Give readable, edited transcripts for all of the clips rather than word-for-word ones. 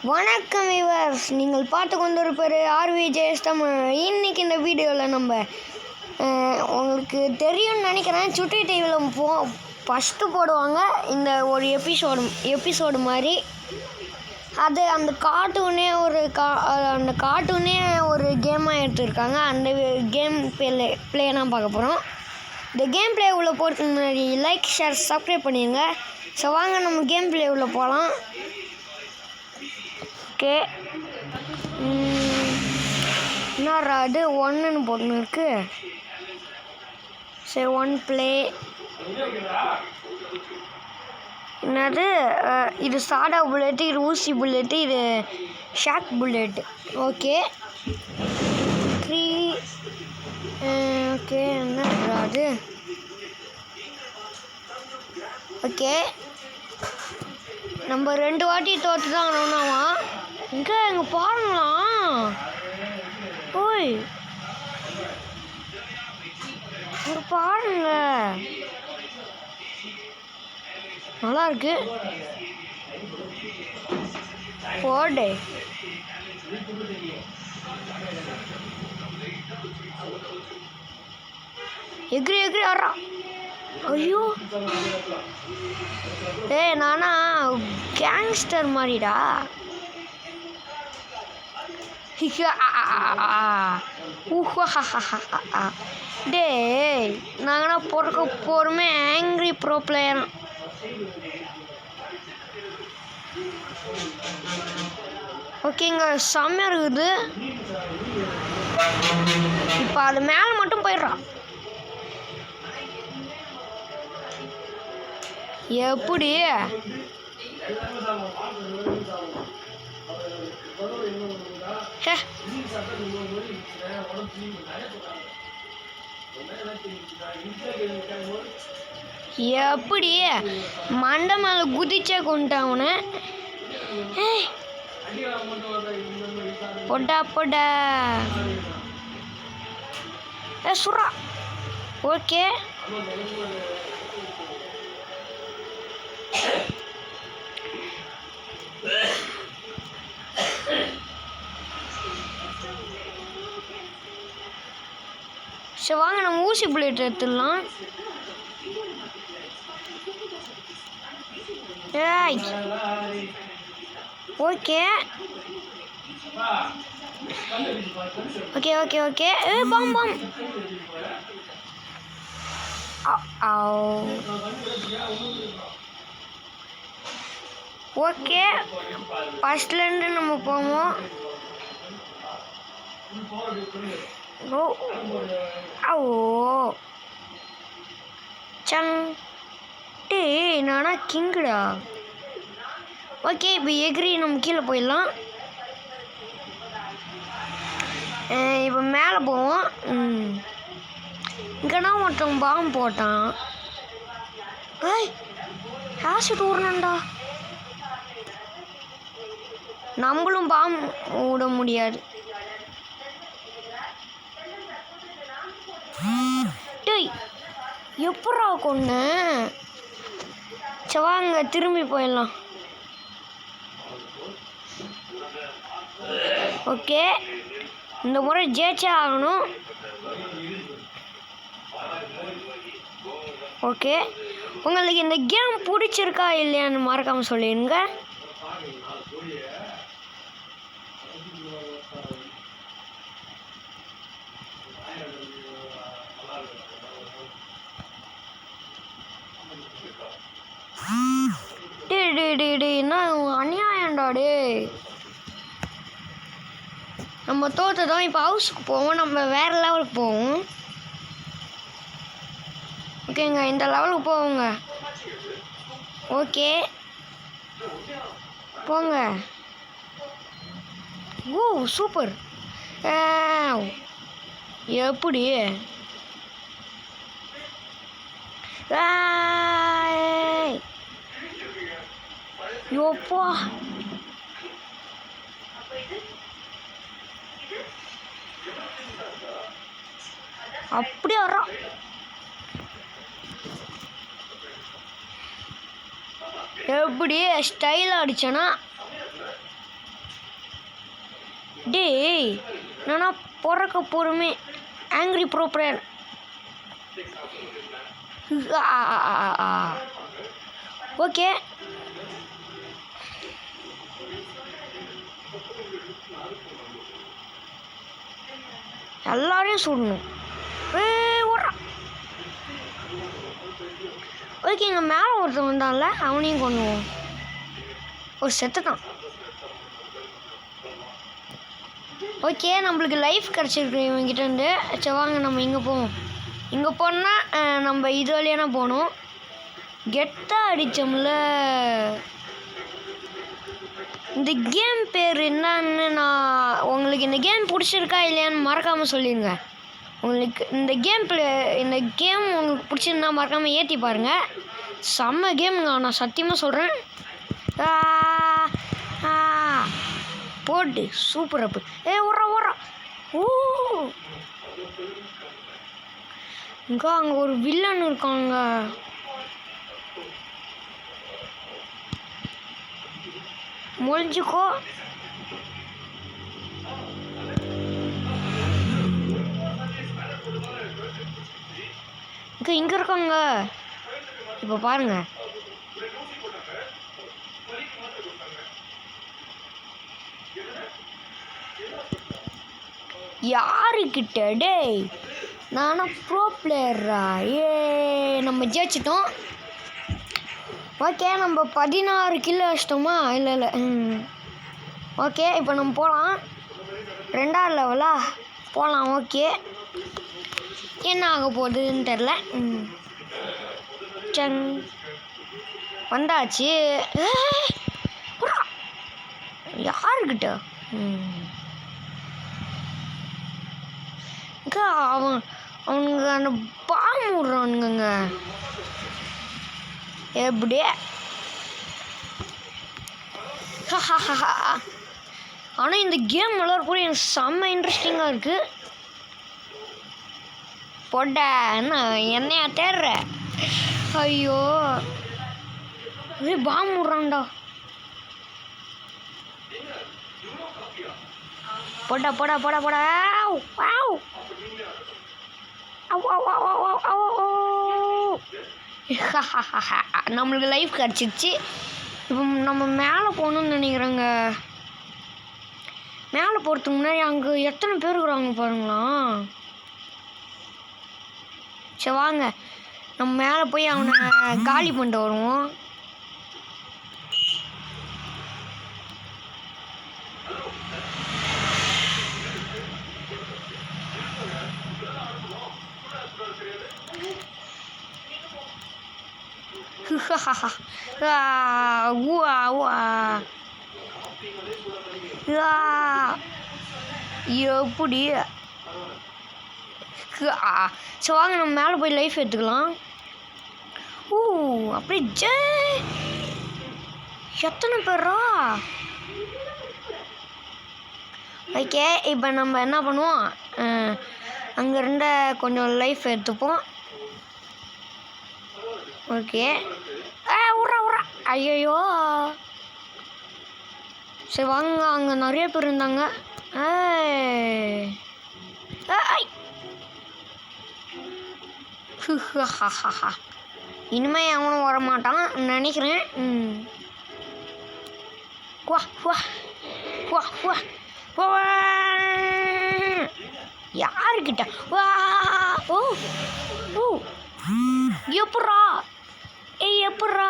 வணக்கம் வியூவர்ஸ், நீங்கள் பார்த்து கொண்டிருப்பது RVJS தமிழ். இன்றைக்கி இந்த வீடியோவில் நம்ம உங்களுக்கு தெரியும்னு நினைக்கிறேன், சுட்டி டிவியில் ஃபஸ்ட்டு போடுவாங்க இந்த ஒரு எபிசோடு மாதிரி. அது அந்த கார்ட்டூனே அந்த கார்ட்டூனே ஒரு கேமாக எடுத்துருக்காங்க. அந்த கேம் ப்ளே தான் பார்க்க போகிறோம். இந்த கேம் ப்ளே உள்ள போகிறதுக்கு முன்னாடி லைக், ஷேர், சப்ஸ்கிரைப் பண்ணிடுங்க. ஸோ வாங்க நம்ம கேம் ப்ளே உள்ள போகலாம். ஓகே, என்னடா அது ஒன்றுன்னு போட்டுன்னு இருக்கு. சரி, ஒன் ப்ளே. என்னது இது சாடா புல்லெட்டு, இது ஊசி புல்லெட்டு, இது ஷாக் புல்லெட்டு. ஓகே, 3. ஓகே, என்னடா அது? ஓகே, நம்ம 2 வாட்டி தோற்று தான் ஆனோம்னாவா? இங்கே பாருங்களாம். ஓய், இங்கே பாருங்க, நல்லா இருக்கு. போடு, எகிரி எகிரி ஆடுறான். ஐயோ, நானா கேங்ஸ்டர் மாதிரிடா. டேய், நாங்கனா பொறுக்க போகிறோமே ஆங்க்ரி ப்ரோ பிளேயர். ஓகேங்க, செம்மையாக இருக்குது. இப்போ அது மேலே மட்டும் போயிடுறான். எப்படி? எப்படி மண்டை மேலே குதிச்சே கொண்டாவன. பொடா பொடா சுரா. ஓகே, சரி வாங்க நம்ம ஊசி புல்லெட் எடுத்துடலாம். Okay okay okay okay bomb bomb. Okay, ஃபஸ்ட்லேருந்து நம்ம போவோம். ஓ சங் டே, நானா கிங்குடா. ஓகே, இப்போ எகிரி நம்ம கீழே போயிடலாம். இப்போ மேலே போவோம். இங்கேனா ஒருத்தவங்க பாம்பு போட்டான். ஆசிட் ஊறணும்டா. நம்மளும் பாம்பு விட முடியாது. டேய், எப்படா கொண்டு வாங்க திரும்பி போயிடலாம். ஓகே, இந்த முறை ஜெயிச்சே ஆகணும். ஓகே, உங்களுக்கு இந்த கேம் பிடிச்சிருக்கா இல்லையான்னு மறக்காமல் சொல்லிடுங்க. என்ன அநியாயம்டா டே. நம்ம தோற்றதான். இப்போ ஹவுஸுக்கு போவோம், நம்ம வேறு லெவலுக்கு போவோம். ஓகேங்க, இந்த லெவலுக்கு போவோங்க. ஓகே போங்க. ஓ சூப்பர். எப்படி? யோப்பா, அப்படியே வர்றான். எப்படி ஸ்டைலாக அடிச்சேன்னா டேய் நானா பிறக்க பொறுமை ஆங்கிரி ப்ரோ பிளேயர். ஓகே எல்லாரையும் சுடணும். ஓகே இங்கே மேலே ஒருத்தன் வந்தான்ல அவனையும் கொண்டுவோம். ஒரு செத்துட்டான். ஓகே நம்மளுக்கு லைஃப் கிடச்சிருக்கு இவங்கிட்ட இருந்து. சரி வாங்க நம்ம இங்கே போவோம். இங்கே போனால் நம்ம இது வழியானா போகணும். கெத்தாக அடித்தோம்ல. இந்த கேம் பேர் என்னன்னு நான் உங்களுக்கு இந்த கேம் பிடிச்சிருக்கா இல்லையான்னு மறக்காமல் சொல்லிடுங்க. உங்களுக்கு இந்த கேம் உங்களுக்கு பிடிச்சிருந்தா மறக்காமல் ஏற்றி பாருங்கள். செம்ம கேமுங்க நான் சத்தியமாக சொல்கிறேன். போட்டு சூப்பர் அப்பு. ஓடுறா ஓ அங்கே ஒரு வில்லன் இருக்காங்க. முடிஞ்சுக்கோ. இங்கே இருக்காங்க. இப்போ பாருங்க. யாருக்கிட்ட டேய் நானா ப்ரோ பிளேயரா? நம்ம ஜெயிச்சிட்டோம். ஓகே நம்ம 16 கிலோ வச்சிட்டோமா? இல்லை ஓகே இப்போ நம்ம போகலாம். 2ஆவது லெவலா போகலாம். ஓகே என்ன ஆக போகுதுன்னு தெரில. சங் வந்தாச்சு. யாருக்கிட்ட அவனுங்க அந்த பாம்பு விடுறானுங்க. எப்படி ஆனால் இந்த கேம் விளையாடக்கூடிய எனக்கு செம்ம இன்ட்ரெஸ்டிங்காக இருக்குது. போட்ட என்னையா தேடுற? ஐயோ பாம்பு விடுறான்டா. போடா போடா போடா போடா. நம்மளுக்கு லைஃப் கிடச்சிருச்சு. இப்போ நம்ம மேலே போகணுன்னு நினைக்கிறேங்க. மேலே போகிறதுக்கு முன்னாடி அங்கே எத்தனை பேர் இருக்கிறாங்க பாருங்களா. சரி வாங்க நம்ம மேலே போய் அவனை காலி பண்ணிட்டு வருவோம். எப்படி சரி வாங்க நம்ம மேலே போய் லைஃப் எடுத்துக்கலாம். அப்படியே எத்தனை பேரா? ஓகே இப்போ நம்ம என்ன பண்ணுவோம், அங்கே இருந்த கொஞ்சம் லைஃப் எடுத்துப்போம். ஓகே உட்றா ஐயோ. சரி வாங்க அங்கே நிறைய பேர் இருந்தாங்க. இனிமே அவனும் வரமாட்டான் நினைக்கிறேன். யாருக்கிட்ட எப்பட்றா எப்பட்றா?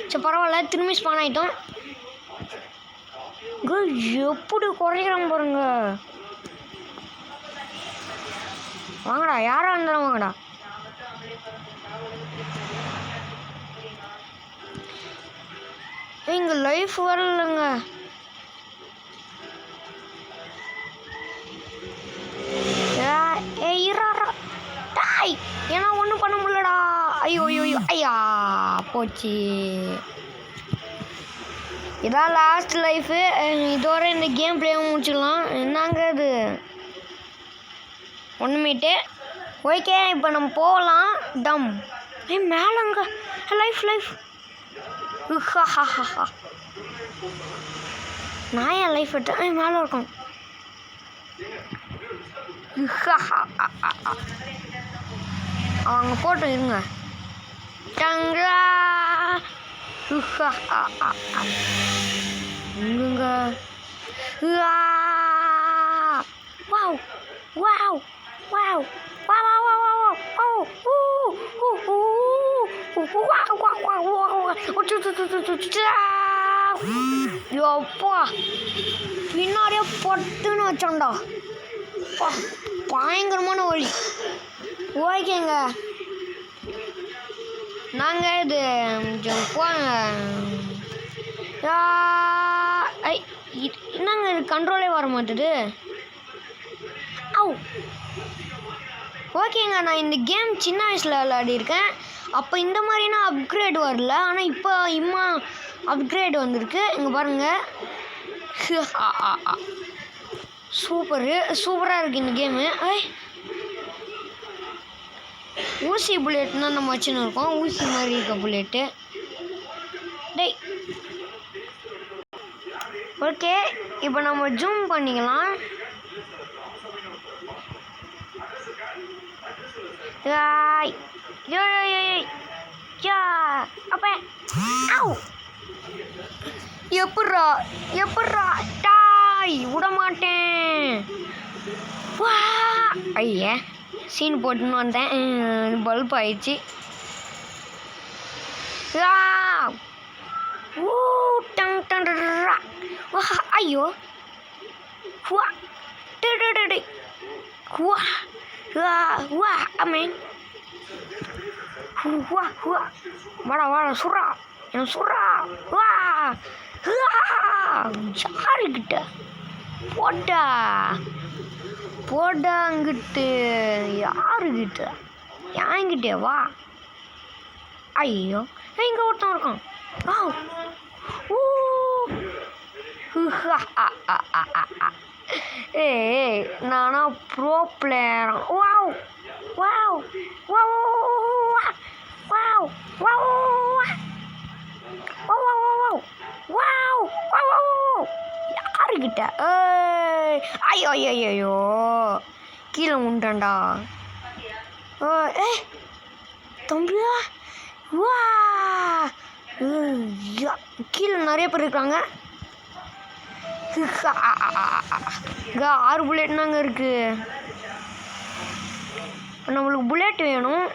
சரி பரவாயில்ல திரும்பி ஸ்பான் ஆகிட்டோம். எப்படி குறைக்கிறான் பாருங்க. வாங்கடா யாரா இருந்தாலும் வாங்கடா. இங்க லைஃப் வரலங்க. ஏன்னா ஒன்றும் பண்ண முடியலடா. ஐயோ ஐயோ ஐயா போச்சு. இதான் லாஸ்ட் லைஃபு. இதோட இந்த கேம் பிளேவும் முடிச்சுக்கலாம். என்னங்க இது ஒன்றுமேட்டு. ஓகே இப்போ நம்ம போகலாம். டம் மேலங்க லைஃப் நான் என் லைஃப் எடுத்தேன். மேலே இருக்கும். அவங்க போட்டோம் இருங்க. டங்களா இங்குங்க. வாவ் வாவ் வாவ் யோப்பா பின்னாடியே பட்டுன்னு வச்சோண்டா. பயங்கரமான வழி. ஓகேங்க, நாங்கள் இது போங்க. என்னங்க இது கண்ட்ரோலே வர மாட்டுது. ஓகேங்க, நான் இந்த கேம் சின்ன வயசில் விளையாடிருக்கேன். அப்போ இந்த மாதிரினா அப்கிரேட் வரல. ஆனால் இப்போ அப்கிரேட் வந்திருக்கு. இங்கே பாருங்கள். சூப்பராக இருக்குது இந்த கேமு. ஊசி புல்லெட்னா நம்ம வச்சுன்னு இருக்கோம். ஊசி மாதிரி இருக்க புல்லெட்டு. டேய் ஓகே, இப்போ நம்ம ஜூம் பண்ணிக்கலாம். எப்பட்றா டாய் விட மாட்டேன். வா ஐயா சீன் போட்டுன்னு வந்தேன். பல்ப் ஆயிடுச்சு. ஐயோ வாடா சுறா என்ன சுறா. யாருக்கிட்ட போட்டாங்கிட்டு யாருக்கிட்ட என்கிட்ட வா. ஐயோ இங்கே ஒருத்தன் இருக்கான். ஏய் நானா bro player. Wow wow wow wow wow wow யாருக்கிட்ட. ஐயோ ஐயோ கீழே உண்டாண்டா. தம்பியா வா. கீழே நிறைய பேர் இருக்காங்க. 6 புல்லெட்னாங்க இருக்கு. நம்மளுக்கு புல்லெட் வேணும்.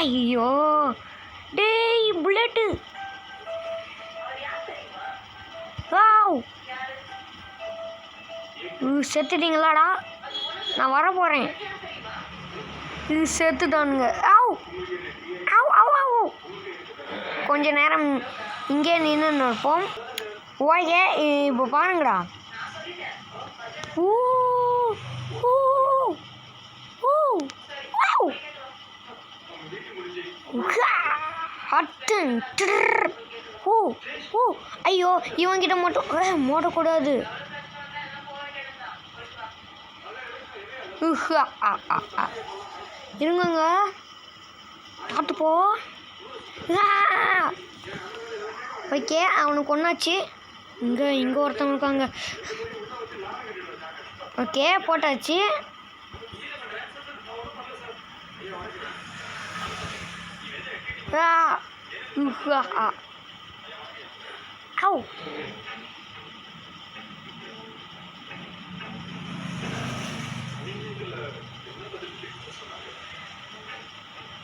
ஐயோ டேய் புல்லெட்டு. செத்துட்டீங்களாடா? நான் வர போகிறேன். இது செத்துட்டானுங்க. கொஞ்ச நேரம் இங்கே நின்று இருப்போம். ஓகே இப்போ பாருங்கடா. ஐயோ இவங்கிட்ட மட்டும் மோடக்கூடாது. இருங்கங்க பார்த்துப்போ. ஓகே அவனுக்கு ஒன்றாச்சு. இங்கே ஒருத்தவங்க இருக்காங்க. ஓகே போட்டாச்சு.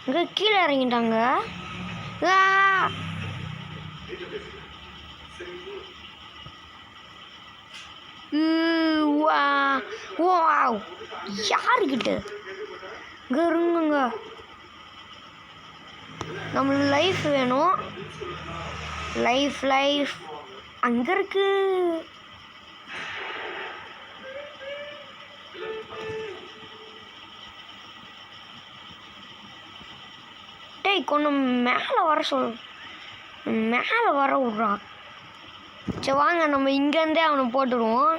இங்கே கீழே இறங்கிட்டாங்க. யாருக்கிட்ட இங்கே இருங்குங்க. நம்மளுக்கு லைஃப் வேணும். லைஃப் அங்கே இருக்கு. டேய் கொஞ்சம் மேலே வர விட்றான். சரி வாங்க நம்ம இங்கேருந்தே அவனை போட்டுடுவோம்.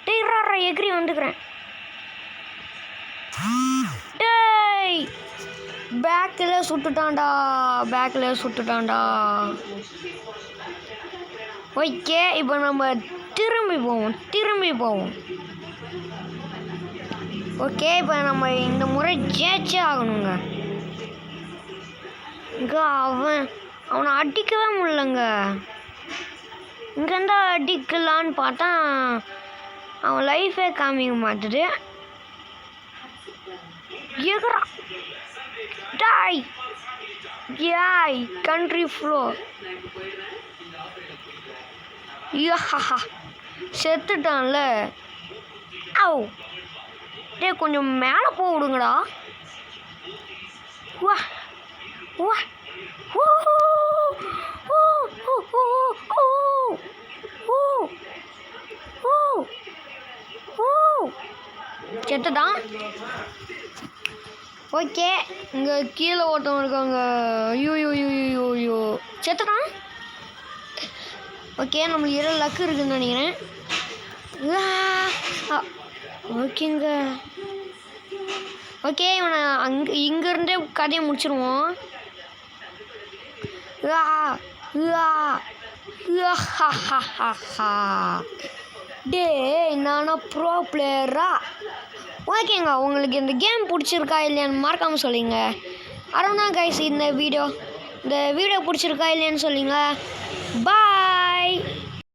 டேய் எகிரி வந்துக்கிறேன். டேய் பேக்கில் சுட்டுட்டான்டா. ஓகே, இப்போ நம்ம திரும்பி போவோம். ஓகே, இப்போ நம்ம இந்த முறை ஜெயிச்சே ஆகணுங்க. இங்கே அவனை அடிக்கவே முடியலங்க. இங்கேருந்தா அடிக்கலான்னு பார்த்தா அவன் லைஃபே காமிக்க மாட்டுது. எகுறா டாய் யாய் கண்ட்ரி ஃப்ளோர். செத்துட்டான்ல. ஆவ் டே கொஞ்சம் மேலே போக விடுங்கடா. வா வா செத்துதான். ஓகே, இங்கே கீழே ஒருத்தவங்க இருக்காங்க. ஐயோ செத்துதான். ஓகே, நம்மளுக்கு 2 லக்கு இருக்குதுன்னு நினைக்கிறேன். ஓகேங்க. ஓகே, இவனை இங்கேருந்தே கதையை முடிச்சிருவோம். டே நானா ப்ரோ பிளேயரா? ஓகேங்க, உங்களுக்கு இந்த கேம் பிடிச்சிருக்கா இல்லையான்னு மறக்காமல் சொல்லுங்க. அவ்வளோதான் கைஸ், இந்த வீடியோ பிடிச்சிருக்கா இல்லையான்னு சொல்லுங்க. பாய்.